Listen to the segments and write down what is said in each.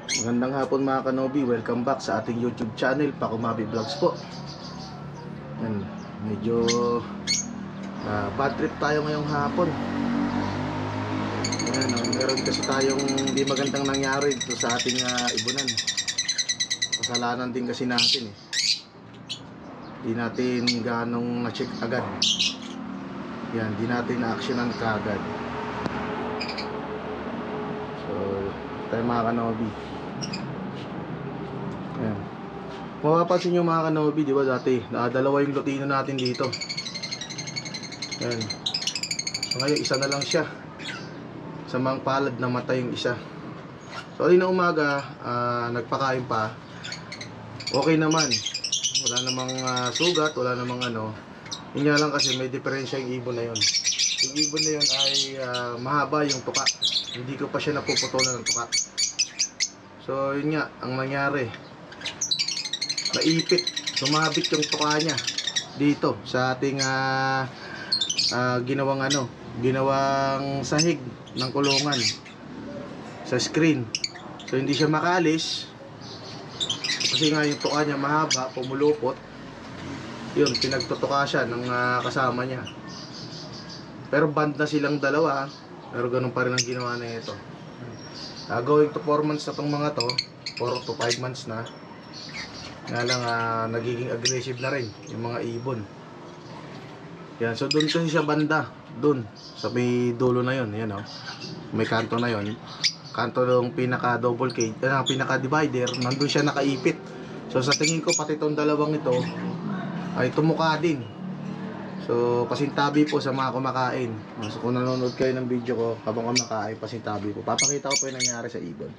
Magandang hapon mga kanobi, welcome back sa ating YouTube channel, Pakumabi Vlogs po. Yan, medyo bad trip tayo ngayong hapon. Yan, meron kasi tayong hindi magandang nangyari dito sa ating ibunan. Kasalanan din kasi natin Hindi natin ganong na-check agad. Yan, hindi natin na-actionan kaagad. So, tayo mga kanobi. Ayan. Mapapansin nyo mga kanobi, di ba dati dalawa yung lutino natin dito. Ayan. So ngayon isa na lang siya. Sa mga palad na matay yung isa. So alin na umaga, nagpakain pa. Okay naman. Wala namang sugat, wala namang ano. Yun nga lang kasi may diferensya yung ibon na yun. Yung ibon na yun ay mahaba yung tuka. Hindi ko pa siya napuputulan ng tuka. So yun nga, ang nangyari, naipit, sumabit yung tuka niya dito sa ating ginawang sahig ng kulungan sa screen. So hindi siya makalis kasi nga yung tuka niya mahaba, pumulupot. Yun, pinagtutuka siya ng kasama niya. Pero band na silang dalawa, pero ganun pa rin ang ginawa na ito. Going to 4 months na tong mga to, 4 to 5 months na. Nga lang nagiging aggressive na rin yung mga ibon. Yan, so doon kasi siya banda, doon sa may dulo na yon, yan may kanto na yon, kanto ng pinaka double cage, pinaka divider, nandun siya nakaipit. So sa tingin ko pati itong dalawang ito ay tumuka din. So pasintabi po sa mga kumakain. So kung nanonood kayo ng video ko habang kumakain, pasintabi po, papakita ko po yung nangyari sa ibon.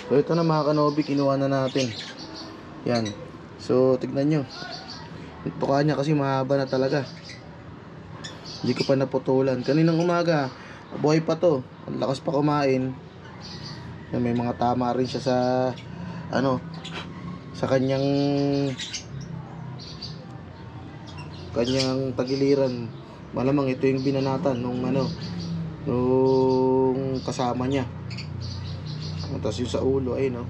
So ito na mga kanobi, kinuha na natin. Yan. So tignan nyo, tuka niya kasi mahaba na talaga. Hindi ko pa naputulan. Kaninang umaga, buhay pa to, ang lakas pa kumain. Yan, may mga tama rin siya sa sa kanyang tagiliran. Malamang ito yung binanatan nung nung kasama niya. Tapos yung sa ulo ay ano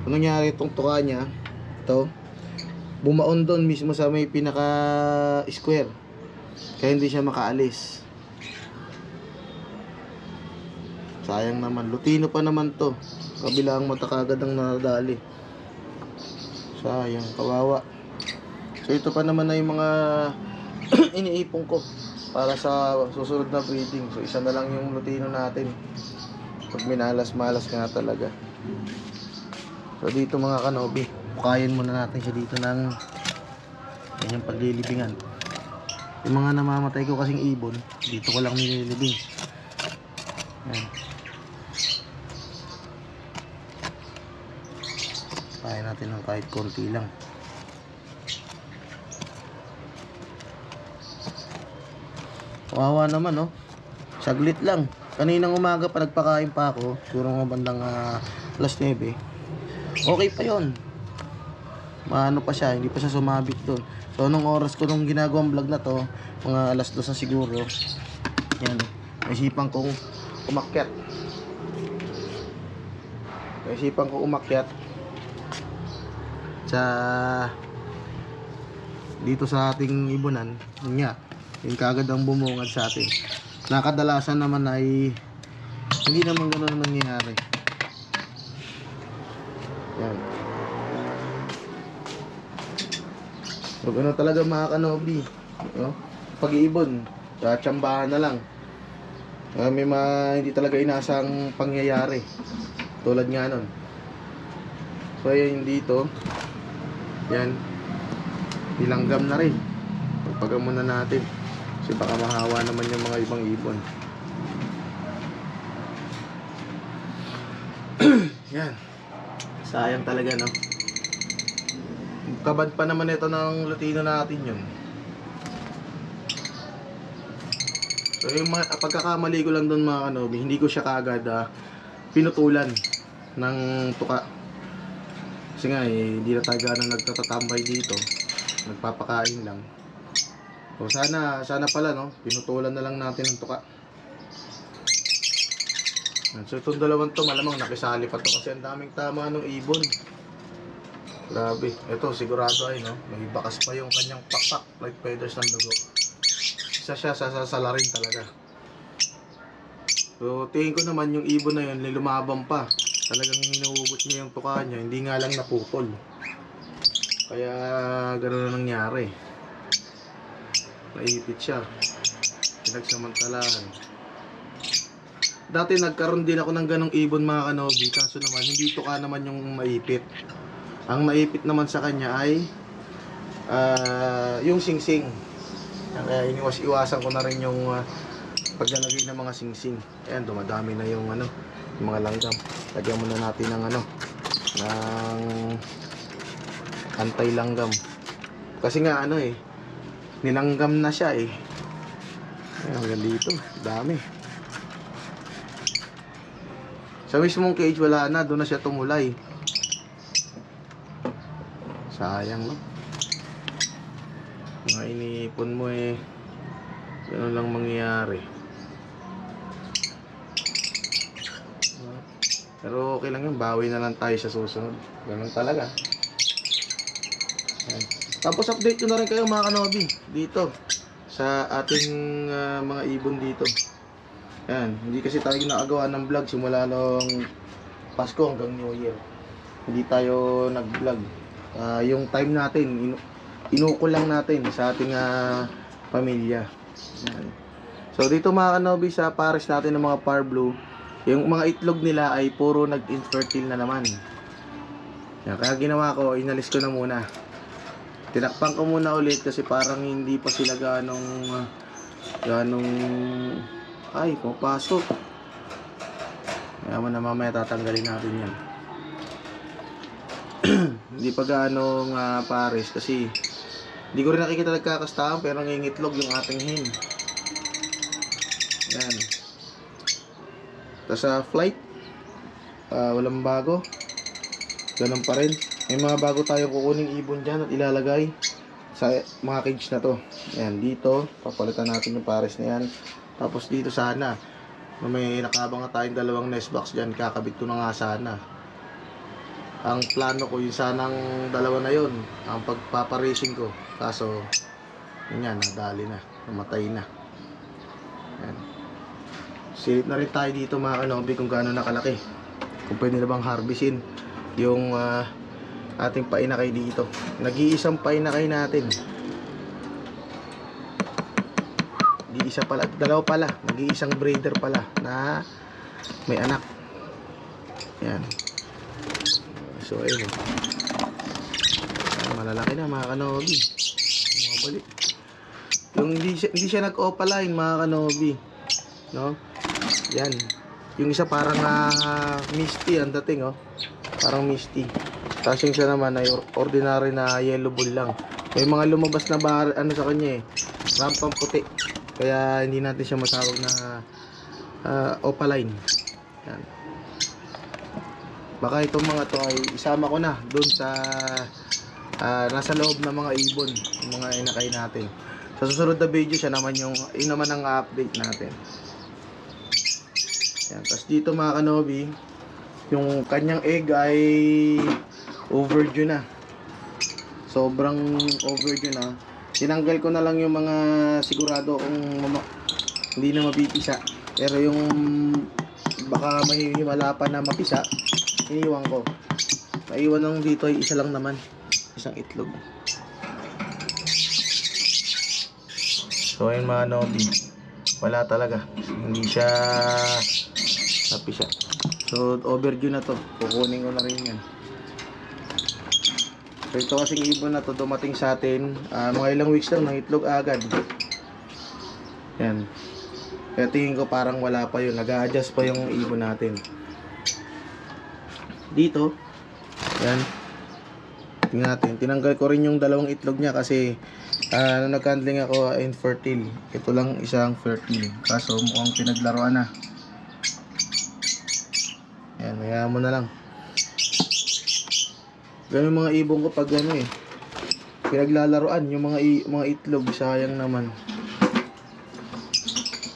nangyari itong tuka niya, ito bumaon doon mismo sa may pinaka square, kaya hindi siya makaalis. Sayang naman, lutino pa naman to, kabilang mata kagad ang nadali. Sayang, kawawa. So ito pa naman na yung mga iniipon ko para sa susunod na breeding. So isa na lang yung lutino natin pag minalas-malas nga talaga. So dito mga kanobi, pukayin muna natin siya dito ng kanyang paglilibingan. Yung mga namamatay ko kasing ibon, dito ko lang nililibing. Ayan. Pukayin natin ng kahit konti lang. Kawawa naman saglit lang. Kaninang umaga pa nagpakain pa ako, siguro mga bandang alas 9. Okay pa yon, maano pa siya, hindi pa siya sumabit doon. So nung oras ko nung ginagawang vlog na to, mga alas 2 na siguro, yan, naisipan kong umakyat sa dito sa ating ibunan. Yun nga, yung kagad ang bumungad sa atin. Nakadalasan naman ay hindi naman ganoon ang nangyayari. Yan. So ano talaga mga kanobi, pag-iibon, tsambahan na lang. May hindi talaga inasang pangyayari tulad nga nun. So ayan dito, yan, nilanggam na rin. Pagpagan muna natin kasi baka mahawa naman yung mga ibang ibon. Yan, sayang talaga kabad pa naman ito ng lutino natin yun. So yung pagkakamali ko lang doon mga kanobi, hindi ko siya kagad pinutulan ng tuka. Kasi nga hindi na talaga nagtatatambay dito, nagpapakain lang. So sana pala pinutulan na lang natin ng tuka. Yan. So itong dalawang to malamang nakisali pa to kasi ang daming tama ng ibon. Grabe. Ito sigurado ay no, may bakas pa yung kanyang pakpak like feathers ng dugo. Isa siya sasala rin talaga. So tingin ko naman yung ibon na yun lumabang pa. Talagang hinuhugot niya yung tuka niya, hindi nga lang naputol. Kaya gano'n na nangyari. Naipit siya. Pinagsamantalahan. Dati nagkaroon din ako ng ganong ibon mga kanobi, kaso naman hindi tuka naman yung maipit. Ang maipit naman sa kanya ay yung singsing. Kaya iniwas-iwasan ko na rin yung paglalagay ng mga singsing. Ayan, dumadami na yung yung mga langgam. Lagyan muna natin ng ng anti-langgam. Kasi nga nilanggam na siya eh. Ayan, hanggang dito, dami. Sa mismong cage wala na, doon na siya tumulay. Sayang no. Mga iniipon mo eh, gano'n lang mangyayari. Pero okay lang yun, bawi na lang tayo sa susunod. Ganun talaga. Ayan. Tapos update ko na rin kayo mga kanobi dito sa ating mga ibon dito. Ayan, hindi kasi tayo nakagawa ng vlog simula nung Pasko hanggang New Year. Hindi tayo nag-vlog. Yung time natin, inukol lang natin sa ating pamilya. Ayan. So dito mga kanobi sa pares natin ng mga Par Blue, yung mga itlog nila ay puro nag-infertile na naman. Yan, kaya ginawa ko, inalis ko na muna. Tinakpan ko muna ulit kasi parang hindi pa sila ganong ay, pumapasok. Kaya mo na mamaya tatanggalin natin yan. Hindi pa ganong pares kasi hindi ko rin nakikita nagkakastahan pero nangingitlog yung ating hen. Yan. Tapos sa flight, walang bago. Ganun pa rin. May mga bago tayong kukuning ibon dyan at ilalagay sa mga cage na to. Ayan, dito, papalitan natin yung pares na yan. Tapos dito sana, may nakabang na tayong dalawang nest box dyan, kakabit ko na nga sana. Ang plano ko yung sanang dalawa na yun, ang pagpaparacing ko. Kaso, yun yan, nadali na, namatay na. Ayan. Silip na rin tayo dito mga kanobi kung gaano nakalaki. Kung pwede na bang harvestin yung ating painakay dito. Nag-iisang painakay natin. Isa pala, dalawa pala. Nag-iisang breeder pala na may anak. Yan. So ayun. Malalaki na mga kanobi. Mga balik. Yung hindi siya nag-opaline mga kanobi. No? Yan. Yung isa parang misty ang dating oh. Parang misty. Tapos yung isa naman ay ordinary na yellow bull lang. May mga lumabas na sa kanya eh. Rampang puti. Kaya hindi natin siya matawag na opaline. Yan. Baka itong mga to ay isama ko na doon sa nasa loob ng mga ibon, yung mga inakay natin. Sa susunod na video siya naman yun naman ang update natin. Yan. Tapos dito mga kanobi, yung kanyang egg ay overdue na. Sobrang overdue na. Tinanggal ko na lang yung mga sigurado kung hindi na mapipisa. Pero yung baka may himala pa na mapisa, iniwan ko. Naiwan lang dito ay isa lang naman. Isang itlog. So ayun mga nobi, wala talaga. Hindi siya napisa. So overdue na to. Kukunin ko na rin yan. So ito kasing ibon na to dumating sa atin mga ilang weeks lang ng itlog agad. Yan. Kaya tingin ko parang wala pa yun. Nag-a-adjust pa yung ibon natin. Dito. Yan. Tingnan natin. Tinanggal ko rin yung dalawang itlog niya kasi nung nag-handling ako infertile. Ito lang isang fertile. Kaso mukhang pinaglaruan na. Yan. Hayaan mo na lang. Ganun mga ibon ko pag pinaglalaruan yung mga itlog, sayang naman.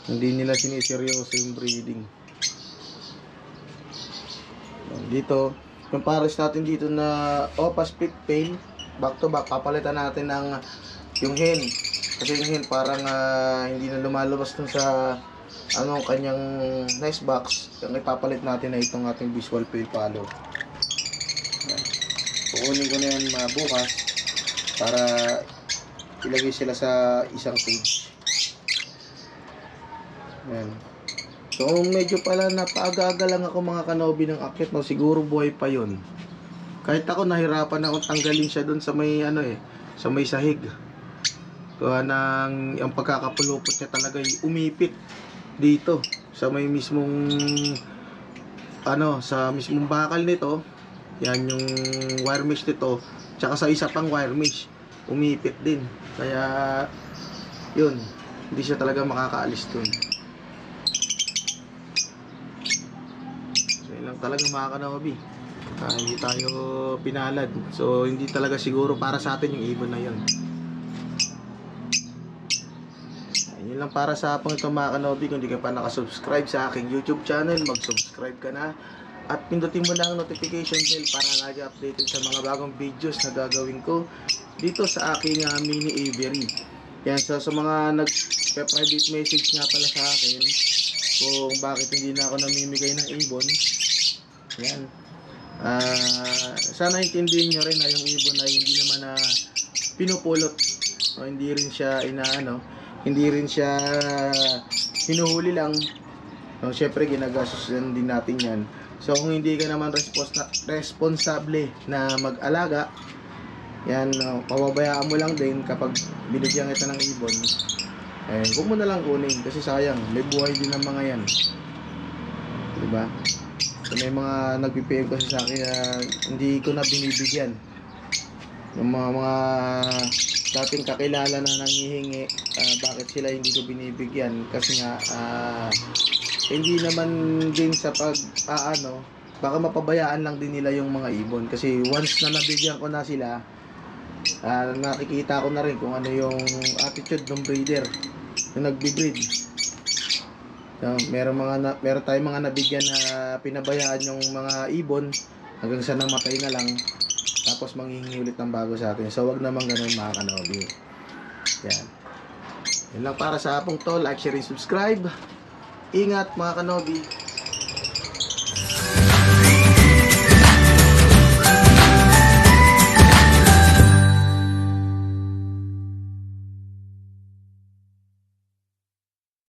Hindi nila siniseryoso yung breeding. Dito, yung pares natin dito na Opa split pain, back to back, papalitan natin ng yung hen. Kasi yung hen parang hindi na lumalabas dun sa kanyang nice box. Yung ipapalit natin na itong ating visual fail follow. Yan. Kukunin ko na yan bukas para ilagay sila sa isang cage. Yan. So medyo pala napaaga-aga lang ako mga kanobi ng akyat, no? Siguro buhay pa yun. Kahit ako nahirapan akong tanggalin siya dun sa may sa may sahig. Kaya nang yung pagkakapulupot niya talaga umipit dito sa may mismong sa mismong bakal nito. Yan yung wire mesh nito, tsaka sa isa pang wire mesh umipit din. Kaya yun, hindi siya talaga makakaalis dun. Talaga mga kanobi, hindi tayo pinalad, so hindi talaga siguro para sa atin yung ibon na yun. Yun lang para sa hapon ito mga kanobi. Kung hindi ka pa nakasubscribe sa aking YouTube channel, mag-subscribe ka na at pindutin mo na ang notification bell para lagi updated sa mga bagong videos na gagawin ko dito sa aking mini aviary. Yan, so sa mga nag-private message nga pala sa akin kung bakit hindi na ako namimigay ng ibon, yan. Sana intindihin nyo rin na yung ibon ay hindi naman na pinupulot o hindi rin siya hindi rin siya hinuhuli lang. So, syempre ginagastos din natin yan. So kung hindi ka naman responsable na mag-alaga, yan, pababayaan mo lang din kapag binigyan kita ng ibon. Huwag mo na lang kunin kasi sayang, may buhay din ng mga yan, diba? So, may mga nagpipm kasi sa akin na hindi ko na binibigyan. Yung mga dating kakilala na nangihingi, bakit sila hindi ko binibigyan? Kasi nga hindi naman din sa baka mapabayaan lang din nila yung mga ibon. Kasi once na nabigyan ko na sila, nakikita ko na rin kung ano yung attitude ng breeder na nagbi-breed. So, meron tayong mga nabigyan na pinabayaan yung mga ibon hanggang sa namatay na lang, tapos manghihingi ulit ng bago sa atin. So wag naman ganun mga kanobi. Yan. Yan lang para sa hapong to. Like, share, and subscribe. Ingat mga kanobi.